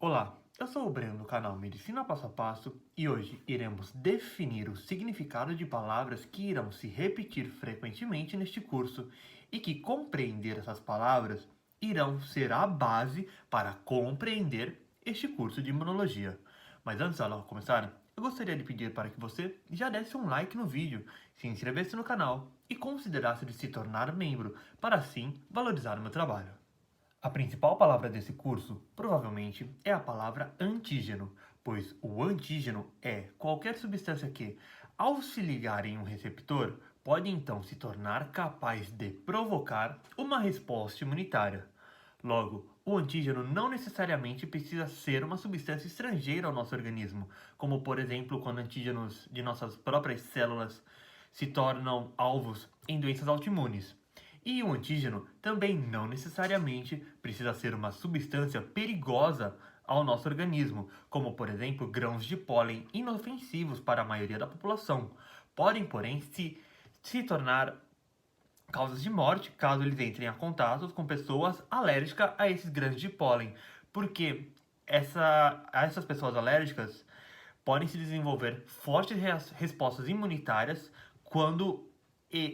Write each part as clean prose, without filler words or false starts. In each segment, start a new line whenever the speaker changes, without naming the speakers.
Olá, eu sou o Breno do canal Medicina Passo a Passo e hoje iremos definir o significado de palavras que irão se repetir frequentemente neste curso e que compreender essas palavras irão ser a base para compreender este curso de imunologia. Mas antes de começar, eu gostaria de pedir para que você já desse um like no vídeo, se inscrevesse no canal e considerasse de se tornar membro para assim valorizar o meu trabalho. A principal palavra desse curso, provavelmente, é a palavra antígeno, pois o antígeno é qualquer substância que, ao se ligar em um receptor, pode então se tornar capaz de provocar uma resposta imunitária. Logo, o antígeno não necessariamente precisa ser uma substância estrangeira ao nosso organismo, como por exemplo quando antígenos de nossas próprias células se tornam alvos em doenças autoimunes. E o antígeno também não necessariamente precisa ser uma substância perigosa ao nosso organismo, como por exemplo grãos de pólen inofensivos para a maioria da população. Podem, porém, se tornar causas de morte caso eles entrem em contato com pessoas alérgicas a esses grãos de pólen, porque essas pessoas alérgicas podem se desenvolver fortes respostas imunitárias quando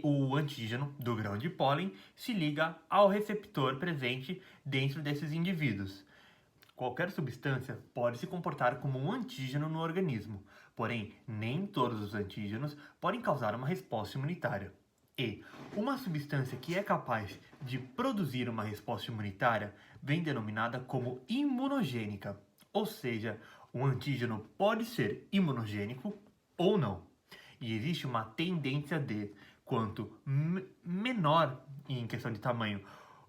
o antígeno do grão de pólen se liga ao receptor presente dentro desses indivíduos. Qualquer substância pode se comportar como um antígeno no organismo, porém, nem todos os antígenos podem causar uma resposta imunitária. E uma substância que é capaz de produzir uma resposta imunitária vem denominada como imunogênica, ou seja, um antígeno pode ser imunogênico ou não. E existe uma tendência de, quanto menor em questão de tamanho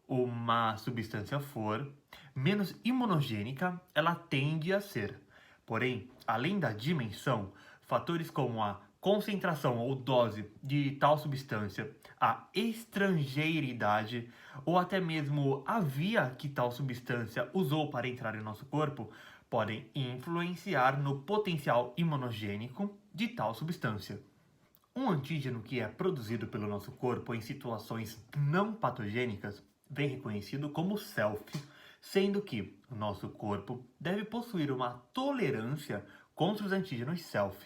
uma substância for, menos imunogênica ela tende a ser. Porém, além da dimensão, fatores como a concentração ou dose de tal substância, a estrangeiridade ou até mesmo a via que tal substância usou para entrar em nosso corpo podem influenciar no potencial imunogênico de tal substância. Um antígeno que é produzido pelo nosso corpo em situações não patogênicas vem reconhecido como self, sendo que o nosso corpo deve possuir uma tolerância contra os antígenos self.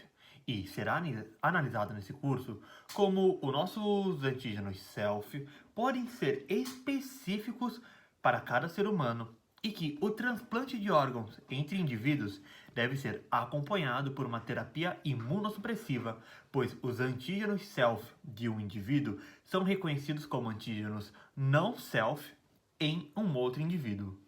E será analisado nesse curso como os nossos antígenos self podem ser específicos para cada ser humano e que o transplante de órgãos entre indivíduos deve ser acompanhado por uma terapia imunossupressiva, pois os antígenos self de um indivíduo são reconhecidos como antígenos não self em um outro indivíduo.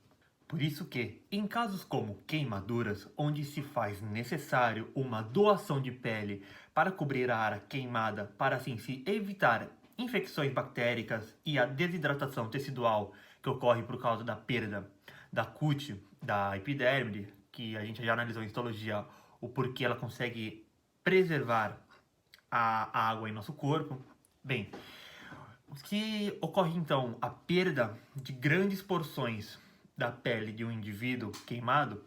Por isso que, em casos como queimaduras, onde se faz necessário uma doação de pele para cobrir a área queimada, para assim se evitar infecções bactéricas e a desidratação tecidual que ocorre por causa da perda da cute, da epiderme, que a gente já analisou em histologia o porquê ela consegue preservar a água em nosso corpo. Bem, se ocorre então a perda de grandes porções da pele de um indivíduo queimado,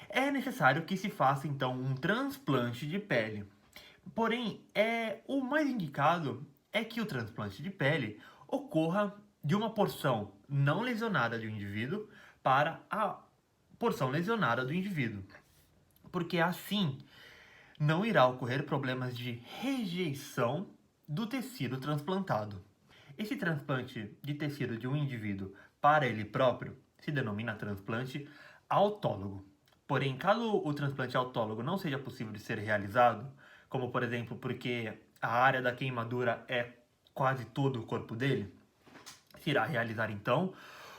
é necessário que se faça então um transplante de pele. Porém, o mais indicado é que o transplante de pele ocorra de uma porção não lesionada do indivíduo para a porção lesionada do indivíduo, porque assim não irá ocorrer problemas de rejeição do tecido transplantado. Esse transplante de tecido de um indivíduo para ele próprio se denomina transplante autólogo. Porém, caso o transplante autólogo não seja possível de ser realizado, como por exemplo porque a área da queimadura é quase todo o corpo dele, se irá realizar então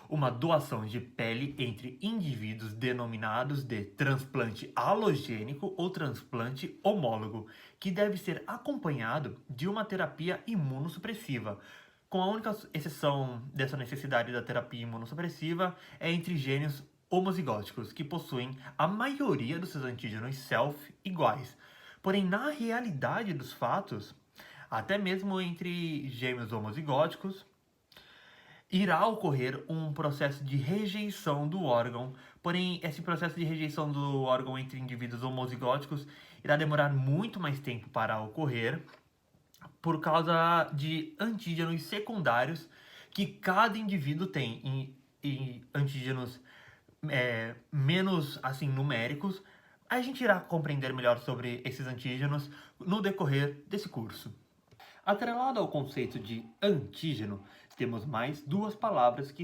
uma doação de pele entre indivíduos denominados de transplante halogênico ou transplante homólogo, que deve ser acompanhado de uma terapia imunossupressiva. Com a única exceção dessa necessidade da terapia imunossupressiva é entre gêmeos homozigóticos, que possuem a maioria dos seus antígenos self iguais. Porém, na realidade dos fatos, até mesmo entre gêmeos homozigóticos, irá ocorrer um processo de rejeição do órgão, porém esse processo de rejeição do órgão entre indivíduos homozigóticos irá demorar muito mais tempo para ocorrer por causa de antígenos secundários que cada indivíduo tem, e antígenos menos assim numéricos, a gente irá compreender melhor sobre esses antígenos no decorrer desse curso. Atrelado ao conceito de antígeno, temos mais duas palavras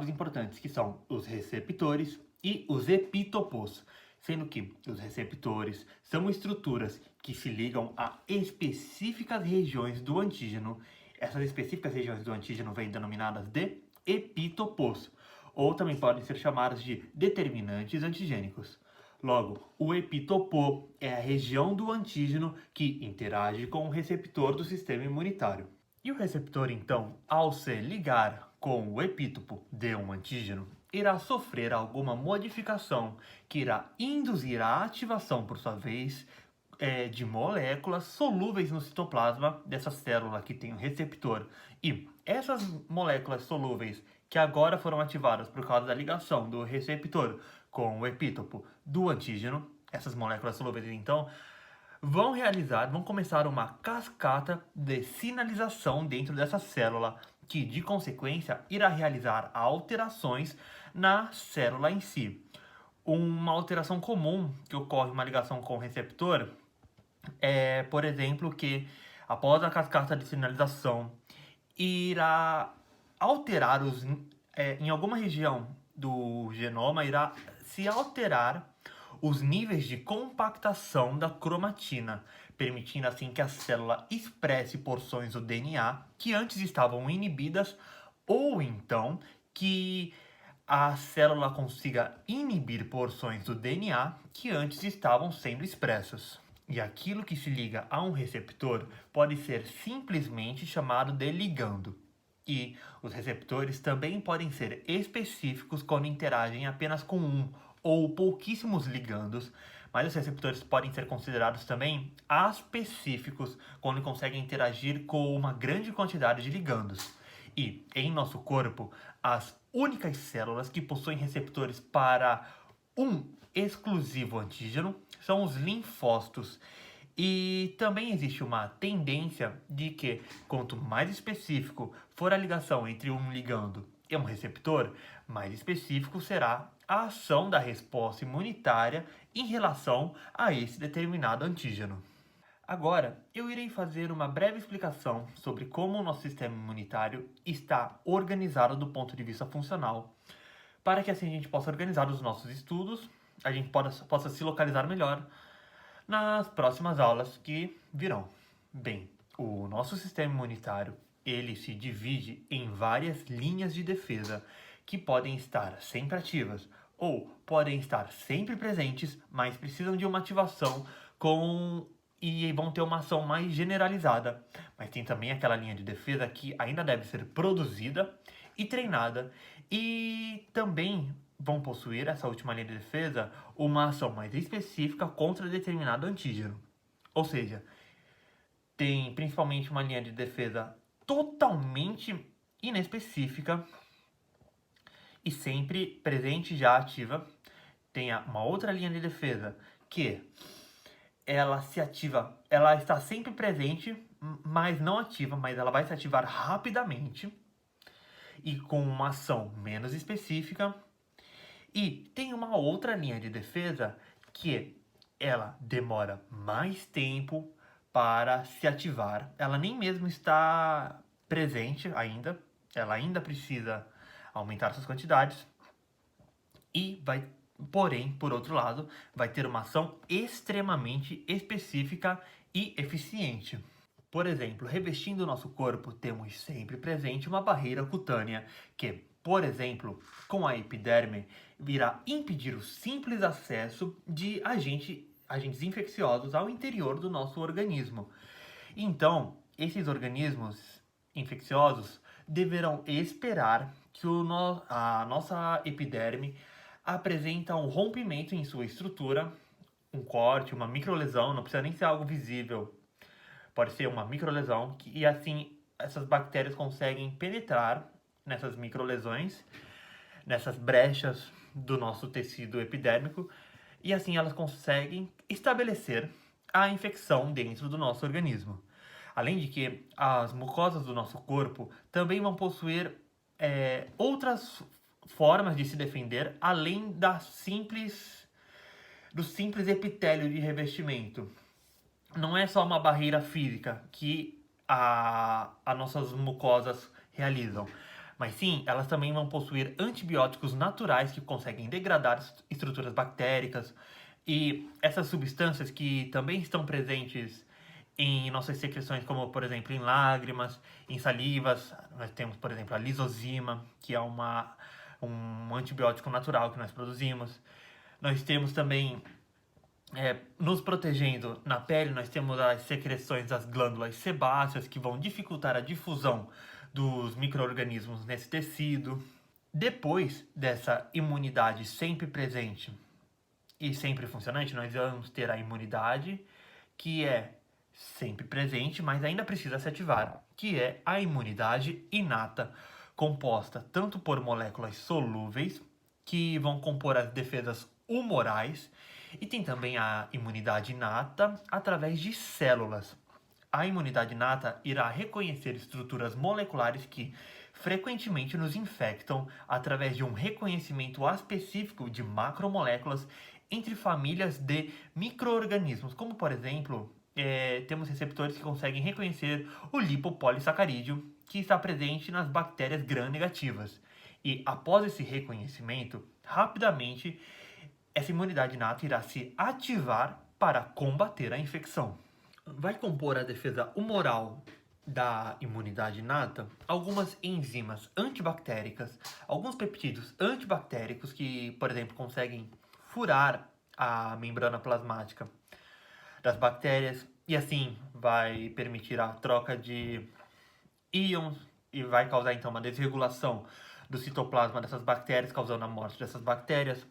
importantes, que são os receptores e os epítopos, sendo que os receptores são estruturas que se ligam a específicas regiões do antígeno. Essas específicas regiões do antígeno vêm denominadas de epítopos, ou também podem ser chamadas de determinantes antigênicos. Logo, o epitopo é a região do antígeno que interage com o receptor do sistema imunitário. E o receptor, então, ao se ligar com o epítopo de um antígeno, irá sofrer alguma modificação que irá induzir a ativação, por sua vez, de moléculas solúveis no citoplasma dessa célula que tem o receptor. E essas moléculas solúveis que agora foram ativadas por causa da ligação do receptor com o epítopo do antígeno, essas moléculas solúveis, então, vão começar uma cascata de sinalização dentro dessa célula, que de consequência irá realizar alterações na célula em si. Uma alteração comum que ocorre uma ligação com o receptor é, por exemplo, que após a cascata de sinalização irá alterar em alguma região do genoma irá se alterar os níveis de compactação da cromatina, permitindo assim que a célula expresse porções do DNA que antes estavam inibidas, ou então que a célula consiga inibir porções do DNA que antes estavam sendo expressas. E aquilo que se liga a um receptor pode ser simplesmente chamado de ligando. E os receptores também podem ser específicos quando interagem apenas com um ou pouquíssimos ligandos, mas os receptores podem ser considerados também aspecíficos quando conseguem interagir com uma grande quantidade de ligandos. E em nosso corpo, as únicas células que possuem receptores para um exclusivo antígeno são os linfócitos. E também existe uma tendência de que, quanto mais específico for a ligação entre um ligando e um receptor, mais específico será a ação da resposta imunitária em relação a esse determinado antígeno. Agora, eu irei fazer uma breve explicação sobre como o nosso sistema imunitário está organizado do ponto de vista funcional, para que assim a gente possa organizar os nossos estudos, a gente possa se localizar melhor nas próximas aulas que virão. Bem, o nosso sistema imunitário, ele se divide em várias linhas de defesa que podem estar sempre ativas ou podem estar sempre presentes, mas precisam de uma ativação e vão ter uma ação mais generalizada. Mas tem também aquela linha de defesa que ainda deve ser produzida e treinada, e também vão possuir, essa última linha de defesa, uma ação mais específica contra determinado antígeno. Ou seja, tem principalmente uma linha de defesa totalmente inespecífica e sempre presente, já ativa. Tem uma outra linha de defesa que ela se ativa, ela está sempre presente, mas não ativa, mas ela vai se ativar rapidamente e com uma ação menos específica. E tem uma outra linha de defesa que ela demora mais tempo para se ativar. Ela nem mesmo está presente ainda. Ela ainda precisa aumentar suas quantidades. E vai, porém, por outro lado, vai ter uma ação extremamente específica e eficiente. Por exemplo, revestindo o nosso corpo, temos sempre presente uma barreira cutânea que, por exemplo, com a epiderme, virá impedir o simples acesso de agentes infecciosos ao interior do nosso organismo. Então, esses organismos infecciosos deverão esperar que a nossa epiderme apresenta um rompimento em sua estrutura, um corte, uma microlesão, não precisa nem ser algo visível. Pode ser uma microlesão e assim essas bactérias conseguem penetrar nessas microlesões, nessas brechas do nosso tecido epidérmico, e assim elas conseguem estabelecer a infecção dentro do nosso organismo. Além de que as mucosas do nosso corpo também vão possuir formas de se defender além do simples epitélio de revestimento. Não é só uma barreira física que as nossas mucosas realizam, mas sim, elas também vão possuir antibióticos naturais que conseguem degradar estruturas bactéricas e essas substâncias que também estão presentes em nossas secreções, como por exemplo em lágrimas, em salivas. Nós temos, por exemplo, a lisozima, que é um antibiótico natural que nós produzimos. Nós temos também, nos protegendo na pele, nós temos as secreções das glândulas sebáceas, que vão dificultar a difusão dos micro-organismos nesse tecido. Depois dessa imunidade sempre presente e sempre funcionante, nós vamos ter a imunidade, que é sempre presente, mas ainda precisa se ativar, que é a imunidade inata, composta tanto por moléculas solúveis, que vão compor as defesas humorais, e tem também a imunidade inata através de células. A imunidade inata irá reconhecer estruturas moleculares que frequentemente nos infectam através de um reconhecimento específico de macromoléculas entre famílias de micro-organismos, como por exemplo, temos receptores que conseguem reconhecer o lipopolissacarídeo, que está presente nas bactérias gram-negativas. E após esse reconhecimento, rapidamente essa imunidade inata irá se ativar para combater a infecção. Vai compor a defesa humoral da imunidade inata algumas enzimas antibactéricas, alguns peptídeos antibactéricos que, por exemplo, conseguem furar a membrana plasmática das bactérias e assim vai permitir a troca de íons e vai causar então uma desregulação do citoplasma dessas bactérias, causando a morte dessas bactérias.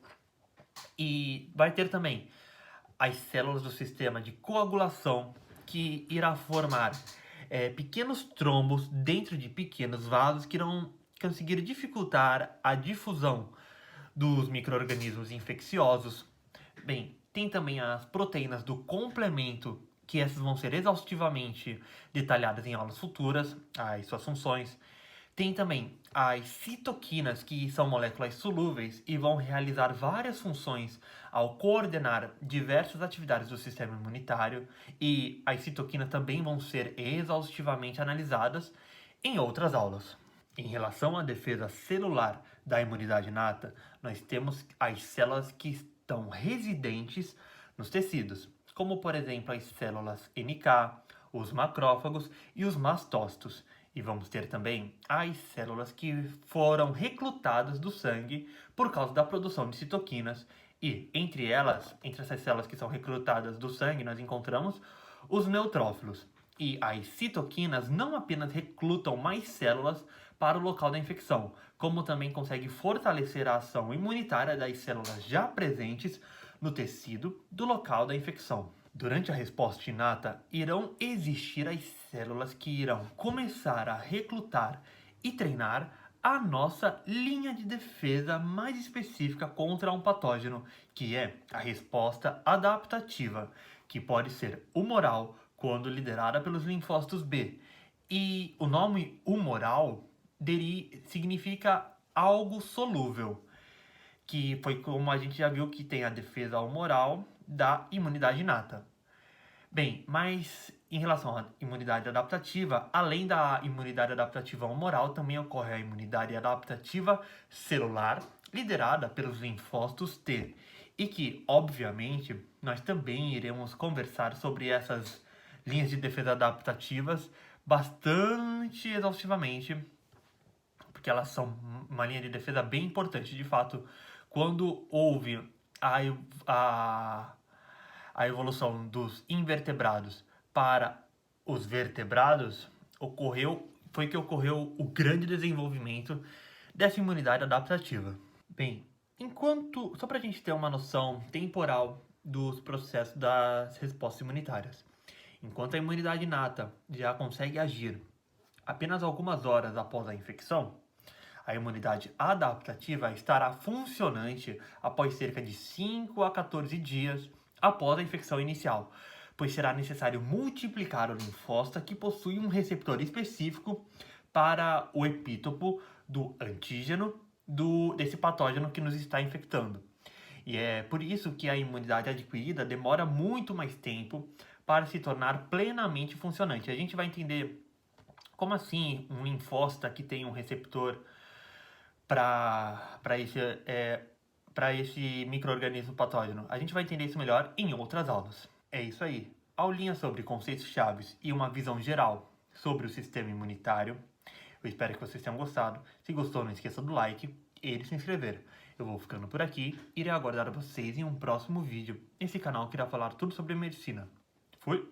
E vai ter também as células do sistema de coagulação, que irá formar pequenos trombos dentro de pequenos vasos que irão conseguir dificultar a difusão dos micro-organismos infecciosos. Bem, tem também as proteínas do complemento, que essas vão ser exaustivamente detalhadas em aulas futuras, as suas funções. Tem também as citoquinas, que são moléculas solúveis e vão realizar várias funções ao coordenar diversas atividades do sistema imunitário, e as citoquinas também vão ser exaustivamente analisadas em outras aulas. Em relação à defesa celular da imunidade inata, nós temos as células que estão residentes nos tecidos, como por exemplo as células NK, os macrófagos e os mastócitos. E vamos ter também as células que foram recrutadas do sangue por causa da produção de citoquinas. E entre essas células que são recrutadas do sangue, nós encontramos os neutrófilos. E as citoquinas não apenas recrutam mais células para o local da infecção, como também conseguem fortalecer a ação imunitária das células já presentes no tecido do local da infecção. Durante a resposta inata, irão existir as células que irão começar a recrutar e treinar a nossa linha de defesa mais específica contra um patógeno, que é a resposta adaptativa, que pode ser humoral quando liderada pelos linfócitos B. E o nome humoral significa algo solúvel, que foi como a gente já viu que tem a defesa humoral da imunidade inata. Bem, mas em relação à imunidade adaptativa, além da imunidade adaptativa humoral, também ocorre a imunidade adaptativa celular, liderada pelos linfócitos T, e que, obviamente, nós também iremos conversar sobre essas linhas de defesa adaptativas bastante exaustivamente, porque elas são uma linha de defesa bem importante. De fato, quando houve a evolução dos invertebrados para os vertebrados, foi que ocorreu o grande desenvolvimento dessa imunidade adaptativa. Bem, só para a gente ter uma noção temporal dos processos das respostas imunitárias. Enquanto a imunidade inata já consegue agir apenas algumas horas após a infecção, a imunidade adaptativa estará funcionante após cerca de 5 a 14 dias após a infecção inicial, pois será necessário multiplicar o linfócito, que possui um receptor específico para o epítopo do antígeno desse patógeno que nos está infectando. E é por isso que a imunidade adquirida demora muito mais tempo para se tornar plenamente funcionante. A gente vai entender como assim um linfócito que tem um receptor para esse micro-organismo patógeno. A gente vai entender isso melhor em outras aulas. É isso aí. Aulinha sobre conceitos chaves e uma visão geral sobre o sistema imunitário. Eu espero que vocês tenham gostado. Se gostou, não esqueça do like e de se inscrever. Eu vou ficando por aqui e irei aguardar vocês em um próximo vídeo. Esse canal que irá falar tudo sobre medicina. Fui!